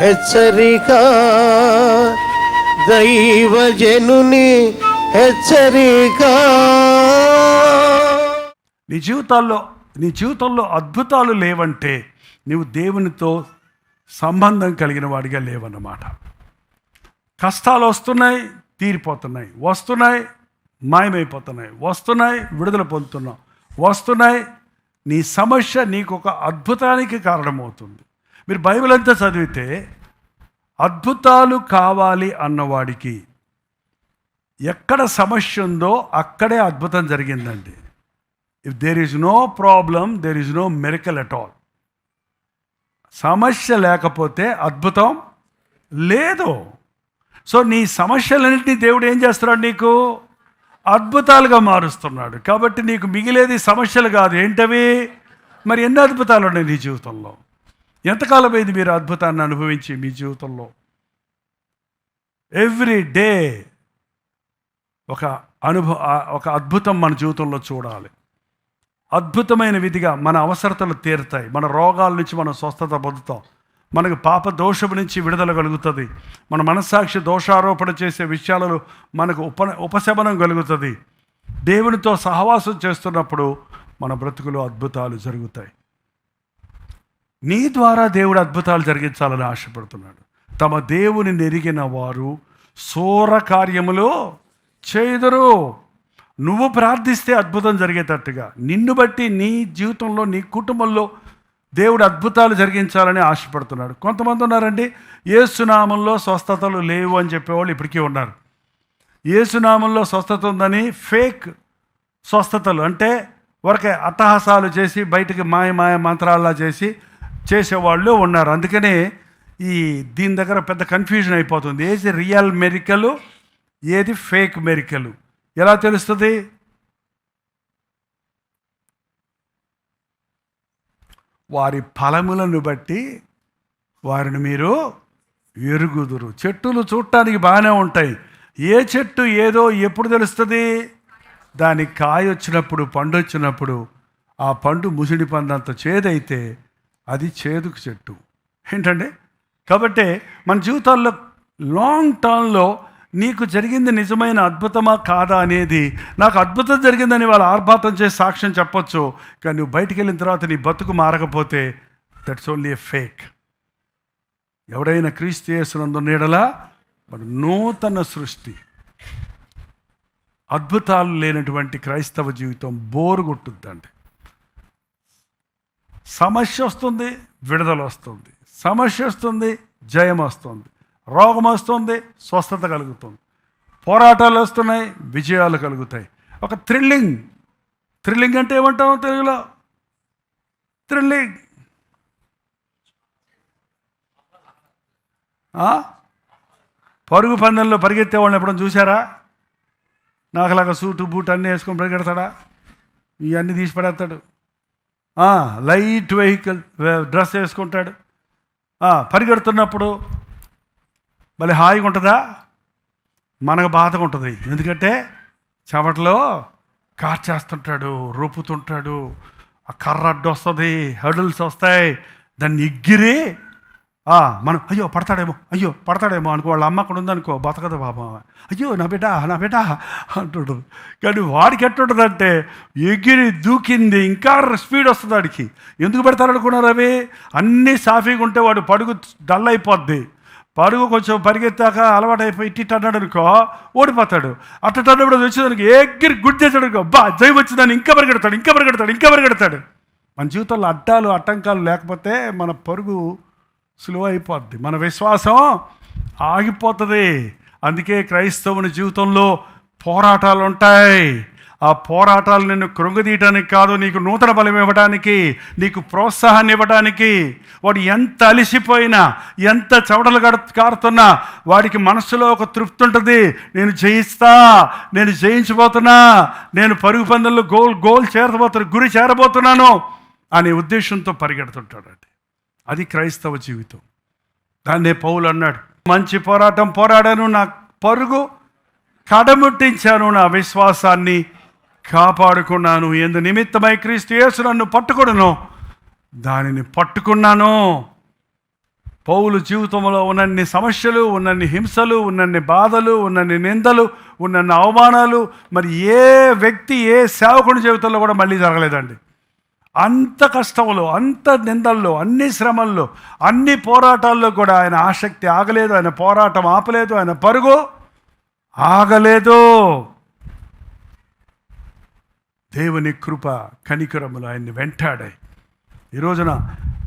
హెచ్చరిక, దైవజనుని హెచ్చరిక. నీ జీవితంలో అద్భుతాలు లేవంటే నీవు దేవునితో సంబంధం కలిగిన వాడిగా లేవన్నమాట. కష్టాలు వస్తున్నాయి, తీరిపోతున్నాయి, వస్తున్నాయి, మాయమైపోతున్నాయి, వస్తున్నాయి, విడుదల పొందుతున్నావు, వస్తున్నాయి. నీ సమస్య నీకు ఒక అద్భుతానికి కారణమవుతుంది. మీరు బైబిల్ అంతా చదివితే అద్భుతాలు కావాలి అన్నవాడికి ఎక్కడ సమస్య ఉందో అక్కడే అద్భుతం జరిగిందండి. If there is no problem, there is no miracle at all. సమస్య లేకపోతే అద్భుతం లేదు. సో నీ సమస్యలన్నింటినీ దేవుడు ఏం చేస్తున్నాడు? నీకు అద్భుతాలుగా మారుస్తున్నాడు. కాబట్టి నీకు మిగిలేది సమస్యలు కాదు. ఏంటవి? మరి ఎన్ని అద్భుతాలు ఉన్నాయి నీ జీవితంలో? ఎంతకాలం అయింది మీరు అద్భుతాన్ని అనుభవించి మీ జీవితంలో? ఎవ్రీ డే ఒక అద్భుతం మన జీవితంలో చూడాలి. అద్భుతమైన విధిగా మన అవసరతలు తీరుతాయి, మన రోగాల నుంచి మనం స్వస్థత పొందుతాం, మనకు పాప దోషం నుంచి విడుదల కలుగుతుంది, మన మనస్సాక్షి దోషారోపణ చేసే విషయాలలో మనకు ఉపశమనం కలుగుతుంది. దేవునితో సహవాసం చేస్తున్నప్పుడు మన బ్రతుకులో అద్భుతాలు జరుగుతాయి. నీ ద్వారా దేవుడు అద్భుతాలు జరిగించాలని ఆశపడుతున్నాడు. తమ దేవుని నెరిగిన వారు శూర కార్యములు చేయుదురు. నువ్వు ప్రార్థిస్తే అద్భుతం జరిగేటట్టుగా నిన్ను బట్టి నీ జీవితంలో, నీ కుటుంబంలో దేవుడు అద్భుతాలు జరిగించాలని ఆశపడుతున్నాడు. కొంతమంది ఉన్నారండి, యేసునామంలో స్వస్థతలు లేవు అని చెప్పేవాళ్ళు ఇప్పటికీ ఉన్నారు. యేసునామంలో స్వస్థత ఉందని ఫేక్ స్వస్థతలు, అంటే వరకే అట్టహాసాలు చేసి బయటికి మాయ మంత్రాల్లా చేసేవాళ్ళు ఉన్నారు. అందుకనే దీని దగ్గర పెద్ద కన్ఫ్యూజన్ అయిపోతుంది. ఏది రియల్ మెరికలు, ఏది ఫేక్ మెరికలు ఎలా తెలుస్తుంది? వారి ఫలములను బట్టి వారిని మీరు ఎరుగుదురు. చెట్టులు చూడటానికి బాగానే ఉంటాయి. ఏ చెట్టు ఏదో ఎప్పుడు తెలుస్తుంది? దానికి కాయ వచ్చినప్పుడు, పండు వచ్చినప్పుడు. ఆ పండు ముసిడి పండంత చేదైతే అది చేదుకు చెట్టు. ఏంటంటే, కాబట్టి మన జీవితాల్లో లాంగ్ టర్మ్లో నీకు జరిగింది నిజమైన అద్భుతమా కాదా అనేది, నాకు అద్భుతం జరిగిందని వాళ్ళు ఆర్భాతం చేసి సాక్ష్యం చెప్పొచ్చు, కానీ నువ్వు బయటికి వెళ్ళిన తర్వాత నీ బతుకు మారకపోతే దట్స్ ఓన్లీ ఏ ఫేక్. ఎవడైనా క్రీస్తు యేసునందున్న యెడల మరి నూతన సృష్టి. అద్భుతాలు లేనటువంటి క్రైస్తవ జీవితం బోరు కొట్టుద్దండి. సమస్య వస్తుంది, విడుదల వస్తుంది, సమస్య వస్తుంది, జయం వస్తుంది, రోగం వస్తుంది, స్వస్థత కలుగుతుంది, పోరాటాలు వస్తున్నాయి, విజయాలు కలుగుతాయి. ఒక థ్రిల్లింగ్ అంటే ఏమంటాం తెలుగులో? థ్రిల్లింగ్. పరుగు పందెంలో పరిగెత్తే వాళ్ళని ఎప్పుడైనా చూసారా? నాకులాగా సూటు బూట్ అన్నీ వేసుకొని పరిగెడతాడా? ఇవన్నీ తీసి పడేస్తాడు. లైట్ వెహికల్ డ్రెస్ వేసుకుంటాడు. పరిగెడుతున్నప్పుడు మళ్ళీ హాయిగా ఉంటుందా? మనకు బాధగా ఉంటుంది. ఎందుకంటే చెమటలో కార్చేస్తుంటాడు, రూపుతుంటాడు, ఆ కర్ర అడ్డు వస్తుంది, హర్డిల్స్ వస్తాయి, దాన్ని ఎగ్గిరి మనం అయ్యో పడతాడేమో అనుకో. వాళ్ళ అమ్మ అక్కడ ఉందనుకో, బతకదు బాబా, అయ్యో నా బిడ్డ అంటుంటారు. కానీ వాడికి ఎట్టుంటుందంటే ఎగిరి దూకింది ఇంకా స్పీడ్ వస్తుంది వాడికి. ఎందుకు పెడతారనుకున్నారు? అవి అన్నీ సాఫీగా ఉంటే వాడు పడుగు డల్ అయిపోద్ది. పరుగు కొంచెం పరిగెత్తాక అలవాటు అయిపోయి ఇట్టి అన్నాడు అనుకో, ఓడిపోతాడు. అట్టన్నప్పుడు వచ్చేదానికి ఎగిరి గుడ్ చేశాడు అనుకో, జై వచ్చిందని ఇంకా పరిగెడతాడు. మన జీవితంలో అడ్డాలు ఆటంకాలు లేకపోతే మన పరుగు సులువు అయిపోద్ది, మన విశ్వాసం ఆగిపోతుంది. అందుకే క్రైస్తవుని జీవితంలో పోరాటాలు ఉంటాయి. ఆ పోరాటాలు నిన్ను కృంగదీయటానికి కాదు, నీకు నూతన బలం ఇవ్వడానికి, నీకు ప్రోత్సాహాన్ని ఇవ్వడానికి. వాడు ఎంత అలిసిపోయినా, ఎంత చెమటలు కారుతున్నా వాడికి మనసులో ఒక తృప్తి ఉంటుంది. నేను జయించబోతున్నా, నేను పరుగు పందెంలో గురి చేరబోతున్నాను అనే ఉద్దేశంతో పరిగెడుతుంటాడు. అది క్రైస్తవ జీవితం. దాన్నే పౌలు అన్నాడు, మంచి పోరాటం పోరాడాను, నా పరుగు కడముట్టించాను, నా విశ్వాసాన్ని కాపాడుకున్నాను. ఎందు నిమిత్తమై క్రీస్తు యేసు నన్ను పట్టుకొనును, దానిని పట్టుకున్నాను. పౌలు జీవితంలో ఉన్నన్ని సమస్యలు, ఉన్నన్ని హింసలు, ఉన్నన్ని బాధలు, ఉన్నన్ని నిందలు, ఉన్నన్ని అవమానాలు మరి ఏ వ్యక్తి, ఏ సేవకుని జీవితంలో కూడా మళ్ళీ జరగలేదండి. అంత కష్టంలో, అంత నిందల్లో, అన్ని శ్రమల్లో, అన్ని పోరాటాల్లో కూడా ఆయన ఆసక్తి ఆగలేదు, ఆయన పోరాటం ఆపలేదు, ఆయన పరుగు ఆగలేదు. దేవుని కృప కనికరములు ఆయన్ని వెంటాడాయి. ఈ రోజున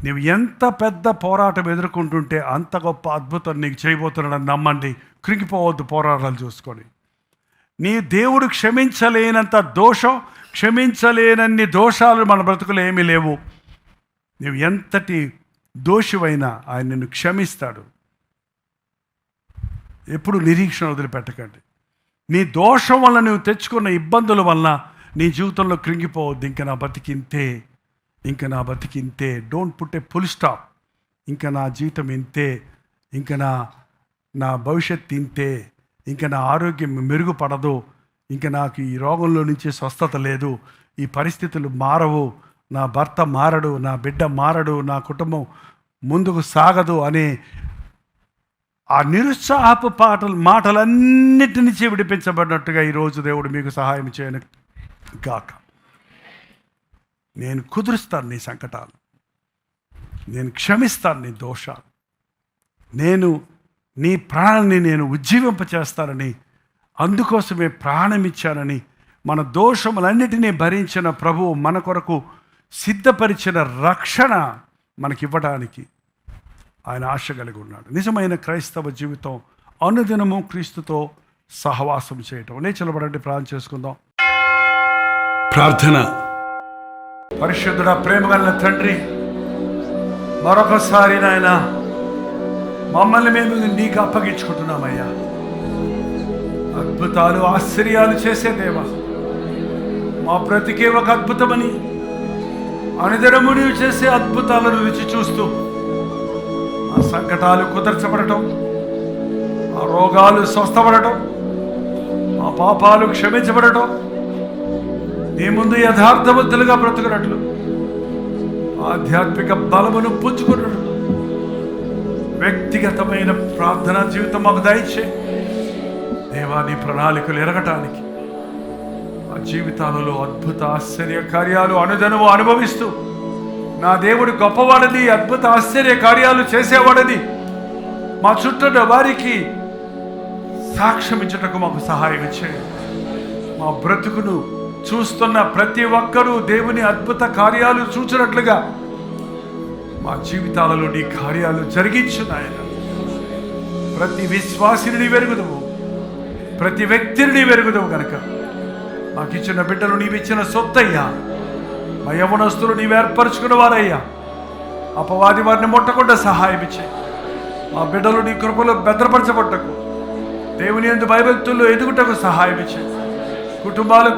నీవు ఎంత పెద్ద పోరాటం ఎదుర్కొంటుంటే అంత గొప్ప అద్భుతం నీకు చేయబోతున్నాడని నమ్మండి. కృంగిపోవద్దు పోరాటాలు చూసుకొని. నీ దేవుడు క్షమించలేనంత దోషం, క్షమించలేనన్ని దోషాలు మన బ్రతుకులు ఏమీ లేవు. నీవు ఎంతటి దోషివైనా ఆయన నిన్ను క్షమిస్తాడు. ఎప్పుడు నిరీక్షణ వదిలిపెట్టకండి. నీ దోషం వల్ల నువ్వు తెచ్చుకున్న ఇబ్బందుల వల్ల నీ జీవితంలో కృంగిపోవద్దు. ఇంక నా బతికింతే, ఇంక నా బతికింతే, don't put a full stop. ఇంకా నా జీవితం ఇంతే, ఇంకా నా భవిష్యత్తు ఇంతే, ఇంకా నా ఆరోగ్యం మెరుగుపడదు, ఇంకా నాకు ఈ రోగంలో నుంచి స్వస్థత లేదు, ఈ పరిస్థితులు మారవు, నా భర్త మారడు, నా బిడ్డ మారడు, నా కుటుంబం ముందుకు సాగదు అనే ఆ నిరుత్సాహపు మాటలన్నిటి నుంచి విడిపించబడినట్టుగా ఈరోజు దేవుడు మీకు సహాయం చేయను గాక. నేను కుదురుస్తాను నీ సంకటాలు, నేను క్షమిస్తాను నీ దోషాలు, నేను నీ ప్రాణాన్ని నేను ఉజ్జీవింపచేస్తానని, అందుకోసమే ప్రాణం ఇచ్చానని, మన దోషములన్నిటినీ భరించిన ప్రభువు మన కొరకు సిద్ధపరిచిన రక్షణ మనకివ్వడానికి ఆయన ఆశ కలిగి ఉన్నాడు. నిజమైన క్రైస్తవ జీవితం అనుదినము క్రీస్తుతో సహవాసం చేయటం. నిలబడండి, ప్రార్థన చేసుకుందాం. ప్రార్థన. పరిశుద్ధుడా, ప్రేమగల తండ్రి, మరొకసారి నాయన మమ్మల్ని మేము నీకు అప్పగించుకుంటున్నామయ్యా. అద్భుతాలు, ఆశ్చర్యాలు చేసే దేవా, మా బ్రతికే ఒక అద్భుతమని అనుదినము నీవు చేసే అద్భుతాలను రుచి చూస్తూ ఆ సంకటాలు కుదర్చబడటం, ఆ రోగాలు స్వస్థపడటం, ఆ పాపాలు క్షమించబడటం, నీ ముందు యథార్థవంతులుగా బ్రతుకున్నట్లు, ఆధ్యాత్మిక బలమును పుంజుకున్నట్లు, వ్యక్తిగతమైన ప్రార్థనా జీవితం మాకు దయచే దేవా. నీ ప్రణాళికలు ఎరగటానికి ఆ జీవితాలలో అద్భుత ఆశ్చర్య కార్యాలు అనుదినము అనుభవిస్తూ, నా దేవుడు గొప్పవాడని, అద్భుత ఆశ్చర్య కార్యాలు చేసేవాడని మా చుట్టూ వారికి సాక్ష్యం ఇచ్చుటకు మాకు సహాయం ఇచ్చేది. మా బ్రతుకును చూస్తున్న ప్రతి ఒక్కరూ దేవుని అద్భుత కార్యాలు చూచినట్లుగా మా జీవితాలలో నీ కార్యాలు జరిగించు నాయన. ప్రతి విశ్వాసిని వెరుగుదవు, ప్రతి వ్యక్తిని వెరుగుదవు కనుక మాకు ఇచ్చిన బిడ్డలు నీవిచ్చిన సొత్తయ్యా. మా యవనస్తులు నీవు ఏర్పరచుకున్న వారయ్యా. అపవాది వారిని ముట్టకుండా సహాయం ఇచ్చే మా బిడ్డలు నీ కృపలో భద్రపరచబట్టకు, దేవుని యందు భయభక్తుల్లో ఎదుగుటకు సహాయం ఇచ్చే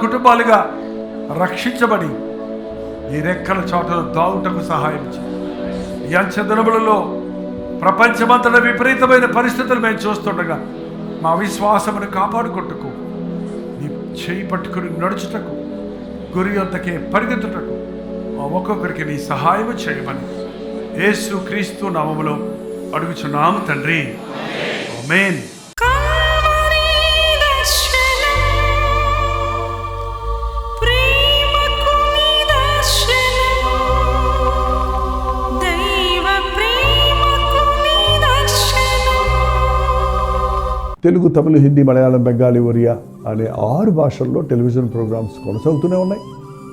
కుటుంబాలుగా రక్షించబడి ఈ రెక్కల చోటలో దావుటకు సహాయం ఇచ్చే. ఈ అంచెదినములలో ప్రపంచమంతటా విపరీతమైన పరిస్థితులు మేము చూస్తుండగా మా విశ్వాసమును కాపాడుకుంటకు, నీ చేయి పట్టుకుని నడుచుటకు, గురి వద్దకే పరిగెత్తుటకు మా ఒక్కొక్కరికి నీ సహాయం చేయమని యేసు క్రీస్తు నామములో అడుగుచున్నాము తండ్రి, ఆమేన్. తెలుగు, తమిళ, హిందీ, మలయాళం, బెంగాలీ, ఒరియా అనే 6 భాషల్లో టెలివిజన్ ప్రోగ్రామ్స్ కొనసాగుతూనే ఉన్నాయి.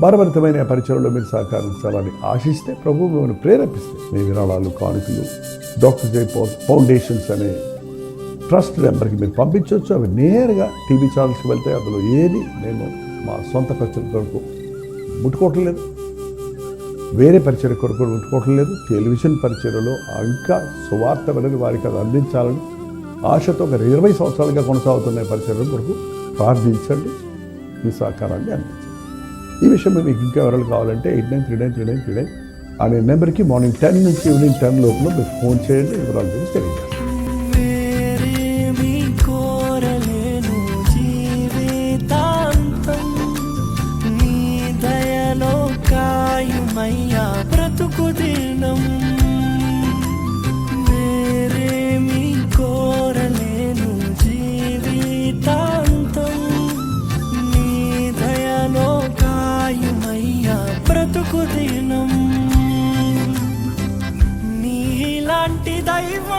భారభరితమైన పరిచయంలో మీరు సహకరించాలని ఆశిస్తే, ప్రభు మిమ్మల్ని ప్రేరేపిస్తే మీ విరాళాలు, కానుకలు డాక్టర్ జై ఫౌండేషన్స్ అనే ట్రస్ట్ నెంబర్కి మీరు పంపించవచ్చు. అవి నేరుగా టీవీ ఛానల్స్కి వెళ్తే అందులో ఏది మేము మా సొంత ఖర్చుల కొరకు ముట్టుకోవటం లేదు, వేరే పరిచయ కొరకు ముట్టుకోవటం లేదు. టెలివిజన్ పరిచయలో ఇంకా సువార్త అనేది వారికి అది అందించాలని ఆశతో ఒక 20 సంవత్సరాలుగా కొనసాగుతున్న పరిచయం కొరకు ప్రార్థించండి, మీ సహకారాన్ని అందించండి. ఈ విషయం మీకు ఇంకా వివరాలు కావాలంటే 89393939 అనే నెంబర్కి మార్నింగ్ 10 నుంచి ఈవినింగ్ 10 లోపల మీరు ఫోన్ చేయండి, వివరాలు గురించి తెలియజేస్తాను. బ్రతుకు దినం బ్రతుకు దినం నీలాంటి దైవం